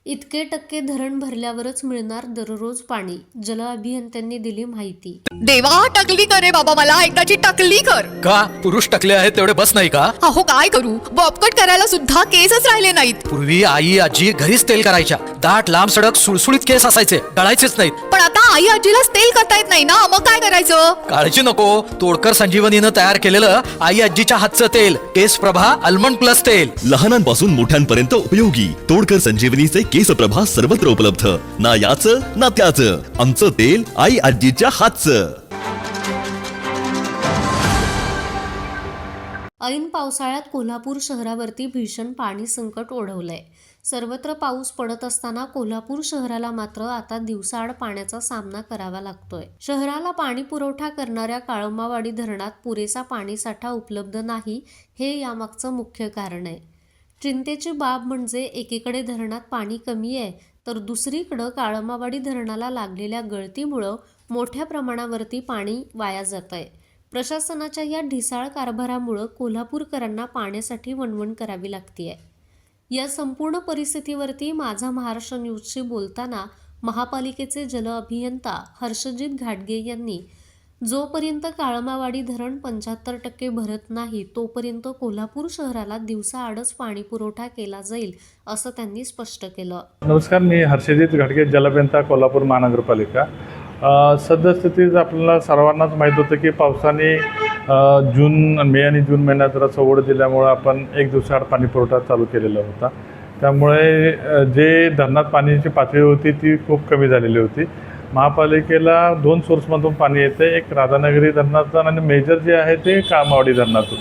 इतके टक्के धरण भरल्यावरच मिळणार दररोज पाणी, जल अभियंत्यांनी दिली माहिती। देवा टकली करे बाबा, मला एकदाची टकली कर। का पुरुष टकले आहेत तेवढे बस नाही का? अहो काय करू, बॉबकट करायला सुद्धा केसच राहिले नाहीत। पूर्वी आई आजी घरीच तेल करायच्या, दाट लांब सडक सुळसुळीत केस असायचे, गळायचेच नाहीत। पण आता आई आजीलाच तेल करता येत नाही ना, मग काय करायचं? काळजी नको, तोडकर संजीवनीनं तयार केलेलं आई आजीच्या हातचं तेल केस प्रभा अल्मंड प्लस तेल, लहानांपासून मोठ्यांपर्यंत उपयोगी तोडकर संजीवनीचे केस प्रभा सर्वत्र उपलब्ध। ना याचं ना त्याचं, आमचं तेल आई आजीच्या हातचं। ऐन पावसाळ्यात कोल्हापूर शहरावरती भीषण पाणी संकट ओढवलंय। सर्वत्र पाऊस पडत असताना कोल्हापूर शहराला मात्र आता दिवसाआड पाण्याचा सामना करावा लागतोय। शहराला पाणी पुरवठा करणाऱ्या काळमावाडी धरणात पुरेसा पाणीसाठा उपलब्ध नाही, हे यामागचं मुख्य कारण आहे। चिंतेची बाब म्हणजे एकीकडे धरणात पाणी कमी आहे, तर दुसरीकडं काळमावाडी धरणाला लागलेल्या गळतीमुळं मोठ्या प्रमाणावरती पाणी वाया जात आहे। प्रशासनाच्या या ढिसाळ कारभारामुळं कोल्हापूरकरांना पाण्यासाठी वणवण करावी लागतेय। या संपूर्ण परिस्थितीवरती माझा महाराष्ट्र न्यूजशी बोलताना महापालिकेचे जल अभियंता हर्षजित घाटगे यांनी जोपर्यंत काळमावाडी धरण 75% भरत नाही तोपर्यंत कोल्हापूर शहराला दिवसाआडच पाणी पुरवठा केला जाईल, असं त्यांनी स्पष्ट केलं। नमस्कार, मी हर्षजित घाटगे, जलअभियंता कोल्हापूर महानगरपालिका। सद्यस्थितीत आपल्याला सर्वांनाच माहीत होतं की पावसाने मे आणि जून महिन्यात जरा ओढ दिल्यामुळं आपण एक दिवसाआड पाणी पुरवठा चालू केलेला होता। त्यामुळे जे धरणात पाण्याची पातळी होती ती खूप कमी झालेली होती। महापालिकेला 2 सोर्समधून पाणी येते, एक राधानगरी धरणातून आणि मेजर जे आहे ते काळमावाडी धरणातून।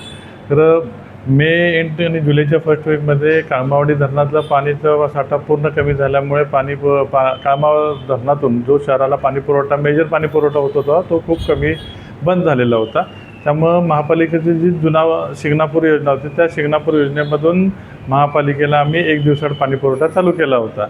तर मे एंड आणि जुलैच्या फर्स्ट वीकमध्ये काळमावाडी धरणातलं पाणीचा साठा पूर्ण कमी झाल्यामुळे काळमावाडी धरणातून जो शहराला पाणी पुरवठा मेजर पाणी पुरवठा होत होता तो खूप कमी बंद झालेला होता। त्यामुळं महापालिकेची जी जुना शिंगणापूर योजना होती त्या शिंगणापूर योजनेमधून महापालिकेला आम्ही एक दिवसाआड पाणी पुरवठा चालू केला होता।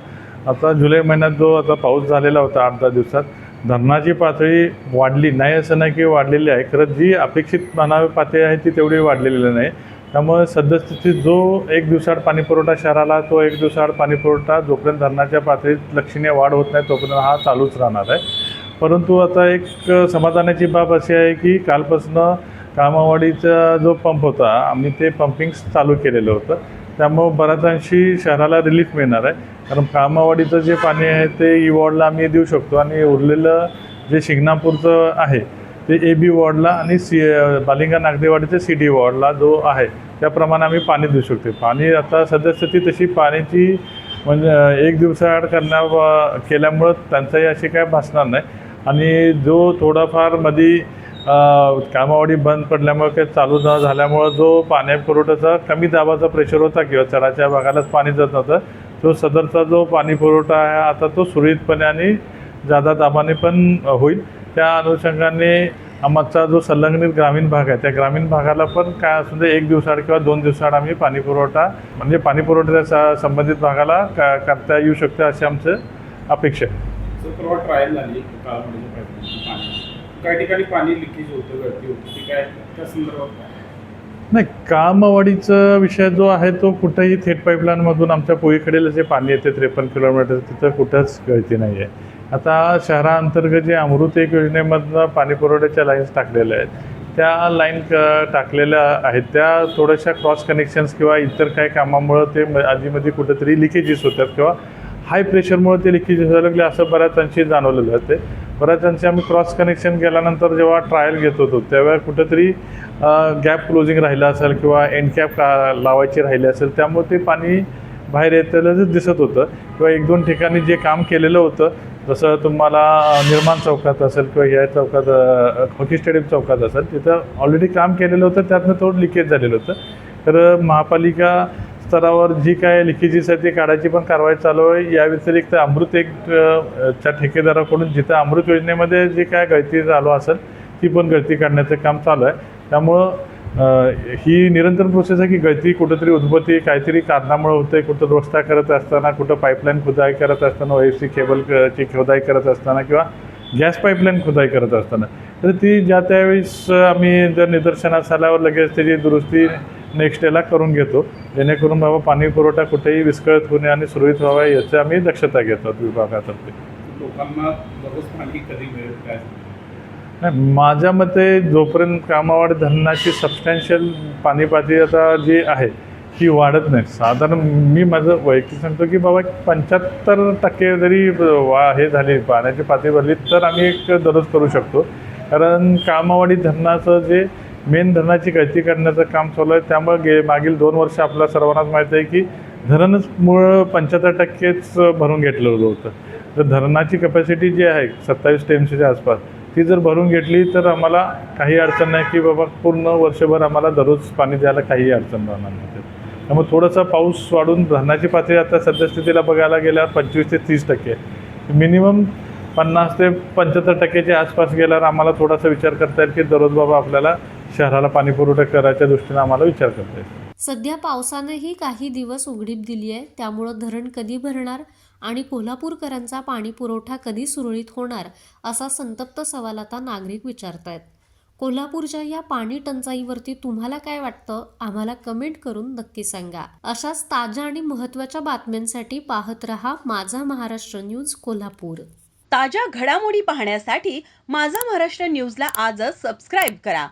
आता जुलै महिन्यात जो आता पाऊस झालेला होता 8-10 दिवसात, धरणाची पातळी वाढली नाही असं नाही की वाढलेली आहे, खरं जी अपेक्षित म्हणावी पातळी आहे ती तेवढी वाढलेली नाही। त्यामुळे सद्यस्थितीत जो एक दिवसाआड पाणी पुरवठा शहराला तो एक दिवसाआड पाणी पुरवठा जोपर्यंत धरणाच्या पातळीत लक्षणीय वाढ होत नाही तोपर्यंत हा चालूच राहणार आहे। परंतु आता एक समाधानाची बाब अशी आहे की कालपासून काळमावाडीचा जो पंप होता आम्ही ते पंपिंग चालू केलेलं होतं, त्यामुळं बऱ्याच अंशी शहराला रिलीफ मिळणार आहे। कारण काळमावाडीचं जे पाणी आहे ते ई वॉर्डला आम्ही देऊ शकतो आणि उरलेलं जे शिंगणापूरचं आहे ते AB वॉर्डला आणि बालिंगा नागदेवाडीचे CD वॉर्डला जो आहे त्याप्रमाणे आम्ही पाणी देऊ शकतो। पाणी आता सद्यस्थिती तशी पाण्याची म्हणजे एक दिवसाआड केल्यामुळं त्यांचाही अशी काय भासणार नाही। आणि जो थोडाफार मध्ये काळमावाडी बंद पडल्यामुळे काही चालू न झाल्यामुळं जो पाणी पुरवठ्याचा कमी दाबाचा प्रेशर होता किंवा चढाच्या भागालाच पाणी जात नव्हतं, तो सदरचा जो पाणी पुरवठा आहे आता तो सुरळीतपणे आणि जादा दाबाने पण होईल। त्या अनुषंगाने आमचा जो संलग्नित ग्रामीण भाग आहे त्या ग्रामीण भागाला पण काय असू दे एक दिवसाआड किंवा 2 दिवसाआड आम्ही पाणी पुरवठा म्हणजे पाणी पुरवठ्याच्या संबंधित भागाला करता येऊ शकतं अशी आमचं अपेक्षा आहे। परवा ट्रायल झाली काही ठिकाणी पाणी लिकेज होतं, गळती होती, ती काय त्या संदर्भात नाही, काळमावाडीचा विषय जो आहे तो कुठेही थेट पाईपलाईनमधून आमच्या पोईकडेला जे पाणी येते 53 किलोमीटर तिथं कुठंच गळती नाही आहे। आता शहराअंतर्गत जे अमृत एक योजनेमधनं पाणी पुरवठ्याच्या लाईन्स टाकलेल्या आहेत त्या लाईन टाकलेल्या आहेत त्या थोड्याशा क्रॉस कनेक्शन्स किंवा इतर काही कामामुळं ते आधीमध्ये कुठंतरी लिकेजेस होतात किंवा हाय प्रेशरमुळे ते लिकेजेस व्हायला लागले असं बऱ्याच अंशी जाणवलेलं आहे। बऱ्याच अंशी आम्ही क्रॉस कनेक्शन केल्यानंतर जेव्हा ट्रायल घेत होतो त्यावेळेला कुठंतरी गॅप क्लोजिंग राहिला असेल किंवा एंड कॅप लावायची राहिली असेल, त्यामुळे ते पाणी बाहेर येतानाच दिसत होतं। किंवा 1-2 ठिकाणी जे काम केलेलं होतं जसं तुम्हाला निर्माण चौकात असेल किंवा या चौकात हॉकी स्टेडियम चौकात असेल तिथं ऑलरेडी काम केलेलं होतं, त्यातनं थोडं लिकेज झालेलं होतं। तर महापालिका स्तरावर जी काय लिकेजेस आहे ती काढायची पण कारवाई चालू आहे। या व्यतिरिक्त अमृत एक च्या ठेकेदाराकडून जिथं अमृत योजनेमध्ये जी काय गळती चालू असेल ती पण गळती काढण्याचं काम चालू आहे। त्यामुळं ही निरंतर प्रोसेस आहे की गळती कुठंतरी उद्भवती काहीतरी कारणामुळे होते, कुठं रस्ता करत असताना, कुठं पाईपलाईन खुदाई करत असताना, OFC केबलची खोदाई करत असताना किंवा गॅस पाईपलाईन खुदाई करत असताना, तर ती ज्या त्यावेळेस आम्ही जर निदर्शनास आल्यावर लगेच त्याची दुरुस्ती नेक्स्ट याला करून घेतो, जेणेकरून बाबा पाणी पुरवठा कुठेही विस्कळीत होणे आणि सुरळीत व्हावा याची आम्ही दक्षता घेतो विभागातर्फे. लोकांना दररोज पाणी कधी मिळेल काय? नाही, माझ्या मते जोपर्यंत कामावाडी धरणाची सबस्टॅन्शियल पाणी पातळी जी आहे ती वाढत नाही. साधारण मी माझं वैयक्तिक सांगतो की बाबा 75% जरी हे झाली पाण्याची पातळी भरली तर आम्ही एक दररोज करू शकतो. कारण कामावाडी धरणाचं जे मेन धरणाची गळती करण्याचं काम चालू आहे, त्यामुळे मागील 2 वर्ष आपल्या सर्वांनाच माहीत आहे की धरणच मूळ 75%च भरून घेतलं होतं. तर धरणाची कपॅसिटी जी आहे 27 TMCच्या आसपास ती जर भरून घेतली तर आम्हाला काही अडचण नाही की बाबा पूर्ण वर्षभर आम्हाला दररोज पाणी द्यायला काही अडचण राहणार नाही. त्यामुळे थोडासा पाऊस वाढून धरणाची पातळी आता सद्यस्थितीला बघायला गेल्यावर 25 ते 30% आहे. मिनिमम 50 ते 75%च्या आसपास गेल्यावर आम्हाला थोडासा विचार करता येईल की दररोज बाबा आपल्याला शहराला पाणी पुरवठा करायच्या दृष्टीने आम्हाला विचार करता येईल. सध्या पावसानेही काही दिवस उघडीप दिली आहे, त्यामुळं धरण कधी भरणार आणि कोल्हापूरकरांचा पाणी पुरवठा कधी सुरळीत होणार असा संतप्त सवाल आता नागरिक विचारतायत. कोल्हापूरच्या या पाणी टंचाईवरती तुम्हाला काय वाटतं आम्हाला कमेंट करून नक्की सांगा. अशाच ताज्या आणि महत्त्वाच्या बातम्यांसाठी पाहत रहा माझा महाराष्ट्र न्यूज कोल्हापूर. ताज्या घडामोडी पाहण्यासाठी माझा महाराष्ट्र न्यूजला आजच सबस्क्राईब करा.